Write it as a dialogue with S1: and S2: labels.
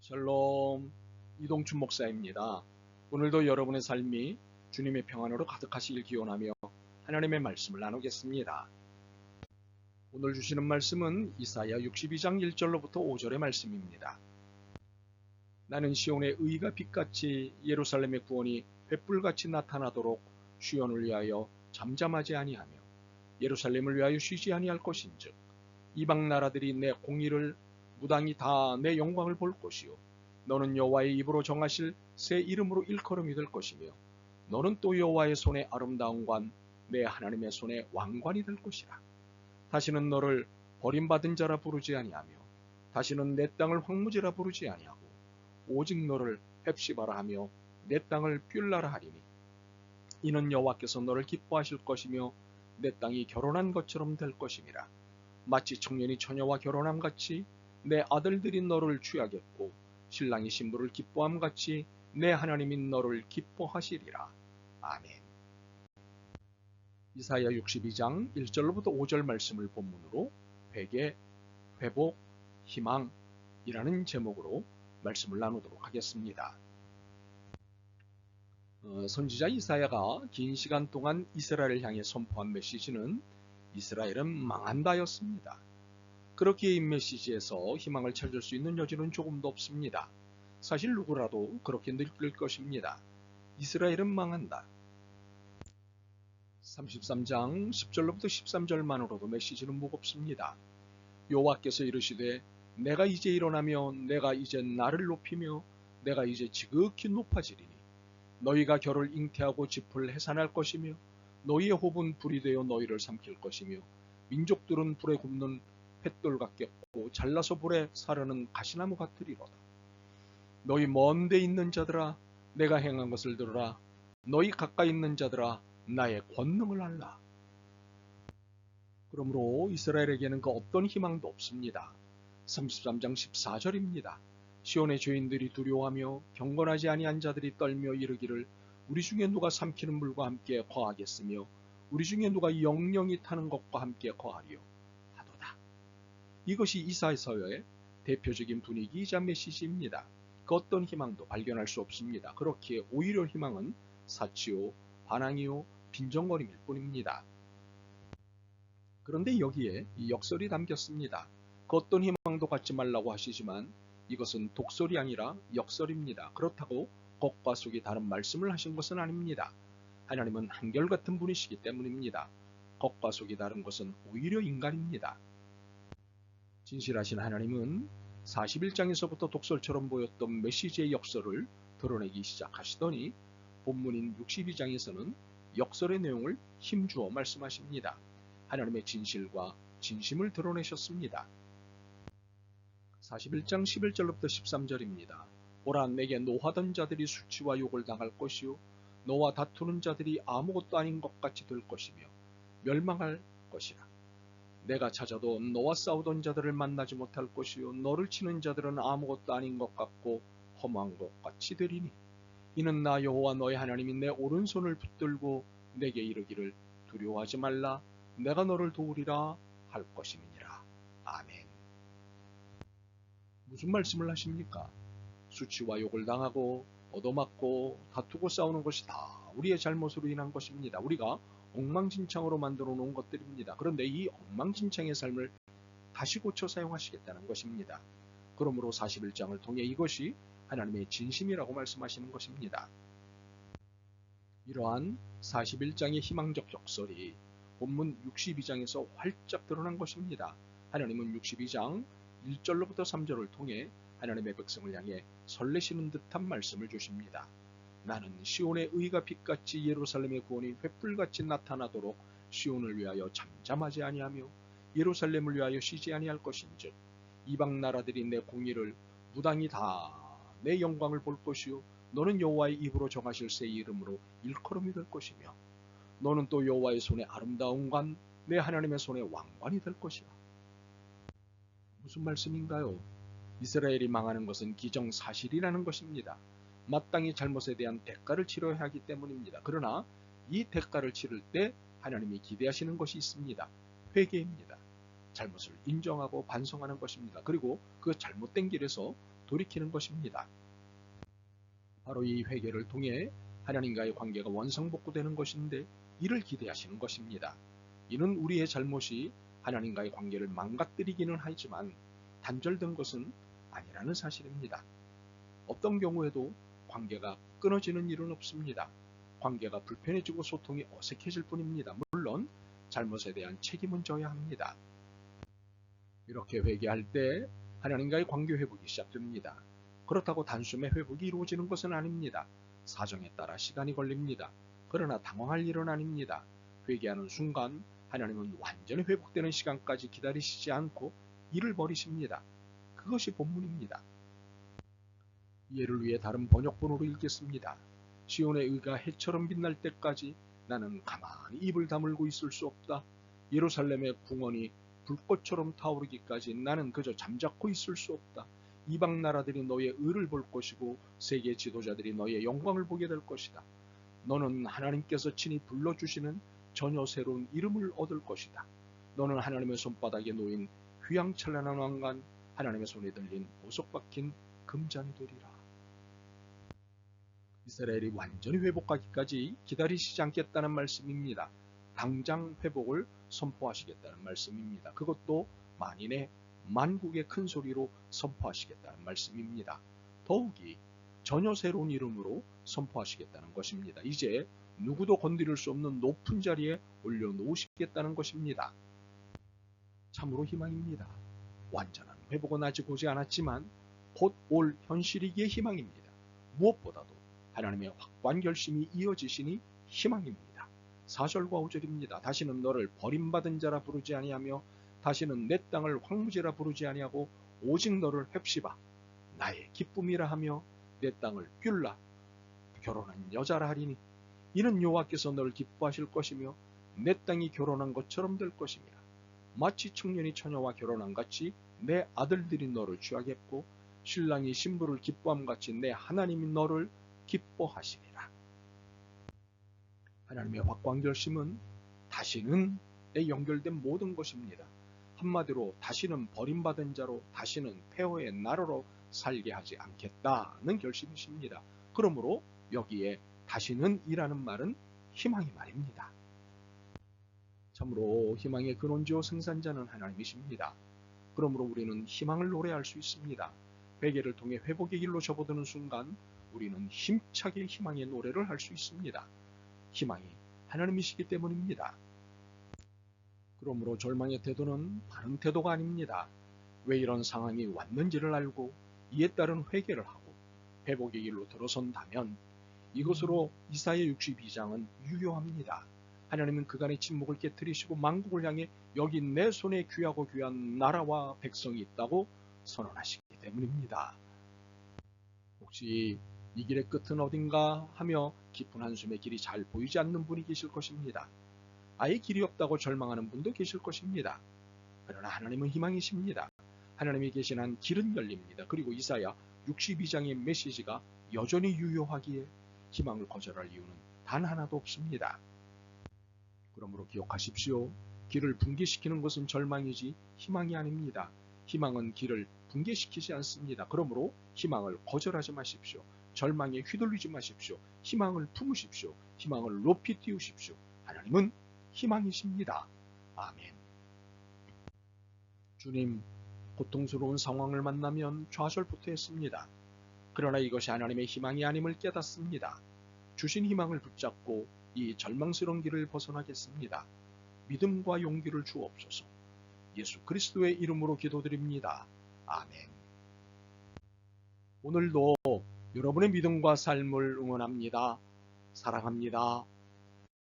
S1: 샬롬, 이동춘 목사입니다. 오늘도 여러분의 삶이 주님의 평안으로 가득하시길 기원하며 하나님의 말씀을 나누겠습니다. 오늘 주시는 말씀은 이사야 62장 1절로부터 5절의 말씀입니다. 나는 시온의 의가 빛같이 예루살렘의 구원이 횃불같이 나타나도록 시온을 위하여 잠잠하지 아니하며 예루살렘을 위하여 쉬지 아니할 것인즉 이방 나라들이 내 공의를 무당이 다 내 영광을 볼 것이요 너는 여호와의 입으로 정하실 새 이름으로 일컬음이 될 것이며 너는 또 여호와의 손의 아름다운 관 내 하나님의 손의 왕관이 될 것이라. 다시는 너를 버림받은 자라 부르지 아니하며 다시는 내 땅을 황무지라 부르지 아니하고 오직 너를 헵시바라 하며 내 땅을 뷸라라 하리니 이는 여호와께서 너를 기뻐하실 것이며 내 땅이 결혼한 것처럼 될 것임이라. 마치 청년이 처녀와 결혼함같이 내 아들들이 너를 취하겠고 신랑이 신부를 기뻐함같이 내 하나님인 너를 기뻐하시리라. 아멘. 이사야 62장 1절로부터 5절 말씀을 본문으로 회개, 회복, 희망이라는 제목으로 말씀을 나누도록 하겠습니다. 선지자 이사야가 긴 시간 동안 이스라엘을 향해 선포한 메시지는 이스라엘은 망한다였습니다. 그렇기에 이 메시지에서 희망을 찾을 수 있는 여지는 조금도 없습니다. 사실 누구라도 그렇게 느낄 것입니다. 이스라엘은 망한다. 33장 10절로부터 13절만으로도 메시지는 무겁습니다. 여호와께서 이르시되 내가 이제 일어나며 내가 이제 나를 높이며 내가 이제 지극히 높아지리니 너희가 결을 잉태하고 짚을 해산할 것이며 너희의 호흡은 불이 되어 너희를 삼킬 것이며 민족들은 불에 굽는 횃돌 같겠고 잘라서 불에 사르는 가시나무 같으리로다. 너희 먼 데 있는 자들아 내가 행한 것을 들으라. 너희 가까이 있는 자들아 나의 권능을 알라. 그러므로 이스라엘에게는 그 어떤 희망도 없습니다. 33장 14절입니다. 시온의 죄인들이 두려워하며 경건하지 아니한 자들이 떨며 이르기를 우리 중에 누가 삼키는 물과 함께 거하겠으며 우리 중에 누가 영영이 타는 것과 함께 거하리요 하도다. 이것이 이사야서의 대표적인 분위기이자 메시지입니다. 그 어떤 희망도 발견할 수 없습니다. 그렇기에 오히려 희망은 사치요, 반항이요, 빈정거림일 뿐입니다. 그런데 여기에 이 역설이 담겼습니다. 그 어떤 희망도 갖지 말라고 하시지만 이것은 독설이 아니라 역설입니다. 그렇다고 겉과 속이 다른 말씀을 하신 것은 아닙니다. 하나님은 한결같은 분이시기 때문입니다. 겉과 속이 다른 것은 오히려 인간입니다. 진실하신 하나님은 41장에서부터 독설처럼 보였던 메시지의 역설을 드러내기 시작하시더니 본문인 62장에서는 역설의 내용을 힘주어 말씀하십니다. 하나님의 진실과 진심을 드러내셨습니다. 41장 11절로부터 13절입니다. 보라 내게 노하던 자들이 수치와 욕을 당할 것이요 너와 다투는 자들이 아무것도 아닌 것 같이 될 것이며 멸망할 것이라. 내가 찾아도 너와 싸우던 자들을 만나지 못할 것이요 너를 치는 자들은 아무것도 아닌 것 같고 험한 것 같이 되리니 이는 나 여호와 너의 하나님이 내 오른손을 붙들고 내게 이르기를 두려워하지 말라 내가 너를 도우리라 할 것임이니라. 아멘. 무슨 말씀을 하십니까? 수치와 욕을 당하고 얻어맞고 다투고 싸우는 것이 다 우리의 잘못으로 인한 것입니다. 우리가 엉망진창으로 만들어 놓은 것들입니다. 그런데 이 엉망진창의 삶을 다시 고쳐 사용하시겠다는 것입니다. 그러므로 41장을 통해 이것이 하나님의 진심이라고 말씀하시는 것입니다. 이러한 41장의 희망적 역설이 본문 62장에서 활짝 드러난 것입니다. 하나님은 62장 1절로부터 3절을 통해 하나님의 백성을 향해 설레시는 듯한 말씀을 주십니다. 나는 시온의 의가 빛같이 예루살렘의 구원이 횃불같이 나타나도록 시온을 위하여 잠잠하지 아니하며 예루살렘을 위하여 쉬지 아니할 것인즉 이방 나라들이 내 공의를 무당이 다 내 영광을 볼 것이요 너는 여호와의 입으로 정하실 새 이름으로 일컬음이 될 것이며 너는 또 여호와의 손의 아름다운 관 내 하나님의 손의 왕관이 될 것이라. 무슨 말씀인가요? 이스라엘이 망하는 것은 기정사실이라는 것입니다. 마땅히 잘못에 대한 대가를 치러야 하기 때문입니다. 그러나 이 대가를 치를 때 하나님이 기대하시는 것이 있습니다. 회개입니다. 잘못을 인정하고 반성하는 것입니다. 그리고 그 잘못된 길에서 돌이키는 것입니다. 바로 이 회개를 통해 하나님과의 관계가 원상복구되는 것인데 이를 기대하시는 것입니다. 이는 우리의 잘못이 하나님과의 관계를 망가뜨리기는 하지만 단절된 것은 아니라는 사실입니다. 어떤 경우에도 관계가 끊어지는 일은 없습니다. 관계가 불편해지고 소통이 어색해질 뿐입니다. 물론 잘못에 대한 책임은 져야 합니다. 이렇게 회개할 때 하나님과의 관계 회복이 시작됩니다. 그렇다고 단숨에 회복이 이루어지는 것은 아닙니다. 사정에 따라 시간이 걸립니다. 그러나 당황할 일은 아닙니다. 회개하는 순간 하나님은 완전히 회복되는 시간까지 기다리시지 않고 일을 벌이십니다. 그것이 본문입니다. 이해를 위해 다른 번역본으로 읽겠습니다. 시온의 의가 해처럼 빛날 때까지 나는 가만히 입을 다물고 있을 수 없다. 예루살렘의 궁원이 불꽃처럼 타오르기까지 나는 그저 잠자코 있을 수 없다. 이방 나라들이 너의 의를 볼 것이고 세계 지도자들이 너의 영광을 보게 될 것이다. 너는 하나님께서 친히 불러주시는 전혀 새로운 이름을 얻을 것이다. 너는 하나님의 손바닥에 놓인 휘황찬란한 왕관, 하나님의 손에 들린 보석 박힌 금잔이 되리라. 이스라엘이 완전히 회복하기까지 기다리시지 않겠다는 말씀입니다. 당장 회복을 선포하시겠다는 말씀입니다. 그것도 만인의 만국의 큰 소리로 선포하시겠다는 말씀입니다. 더욱이 전혀 새로운 이름으로 선포하시겠다는 것입니다. 이제 누구도 건드릴 수 없는 높은 자리에 올려놓으시겠다는 것입니다. 참으로 희망입니다. 완전한 회복은 아직 오지 않았지만 곧 올 현실이기에 희망입니다. 무엇보다도 하나님의 확고한 결심이 이어지시니 희망입니다. 4절과 5절입니다. 다시는 너를 버림받은 자라 부르지 아니하며 다시는 내 땅을 황무지라 부르지 아니하고 오직 너를 헵시바 나의 기쁨이라 하며 내 땅을 뷸라 결혼한 여자라 하리니 이는 여호와께서 너를 기뻐하실 것이며 내 땅이 결혼한 것처럼 될 것이니라. 마치 청년이 처녀와 결혼한 같이 내 아들들이 너를 취하겠고 신랑이 신부를 기뻐함 같이 내 하나님이 너를 기뻐하시리라. 하나님의 확고한 결심은 다시는 에 연결된 모든 것입니다. 한마디로 다시는 버림받은 자로 다시는 폐허의 나라로 살게 하지 않겠다는 결심이십니다. 그러므로 여기에 다시는 이라는 말은 희망의 말입니다. 참으로 희망의 근원지요 생산자는 하나님이십니다. 그러므로 우리는 희망을 노래할 수 있습니다. 회개를 통해 회복의 길로 접어드는 순간 우리는 힘차게 희망의 노래를 할 수 있습니다. 희망이 하나님이시기 때문입니다. 그러므로 절망의 태도는 바른 태도가 아닙니다. 왜 이런 상황이 왔는지를 알고 이에 따른 회개를 하고 회복의 길로 들어선다면 이것으로 이사야 62장은 유효합니다. 하나님은 그간의 침묵을 깨뜨리시고 만국을 향해 여기 내 손에 귀하고 귀한 나라와 백성이 있다고 선언하시기 때문입니다. 혹시 이 길의 끝은 어딘가 하며 깊은 한숨의 길이 잘 보이지 않는 분이 계실 것입니다. 아예 길이 없다고 절망하는 분도 계실 것입니다. 그러나 하나님은 희망이십니다. 하나님이 계신 한 길은 열립니다. 그리고 이사야 62장의 메시지가 여전히 유효하기에 희망을 거절할 이유는 단 하나도 없습니다. 그러므로 기억하십시오. 길을 붕괴시키는 것은 절망이지 희망이 아닙니다. 희망은 길을 붕괴시키지 않습니다. 그러므로 희망을 거절하지 마십시오. 절망에 휘둘리지 마십시오. 희망을 품으십시오. 희망을 높이 띄우십시오. 하나님은 희망이십니다. 아멘. 주님, 고통스러운 상황을 만나면 좌절부터 했습니다. 그러나 이것이 하나님의 희망이 아님을 깨닫습니다. 주신 희망을 붙잡고 이 절망스러운 길을 벗어나겠습니다. 믿음과 용기를 주옵소서. 예수 그리스도의 이름으로 기도드립니다. 아멘. 오늘도 여러분의 믿음과 삶을 응원합니다. 사랑합니다.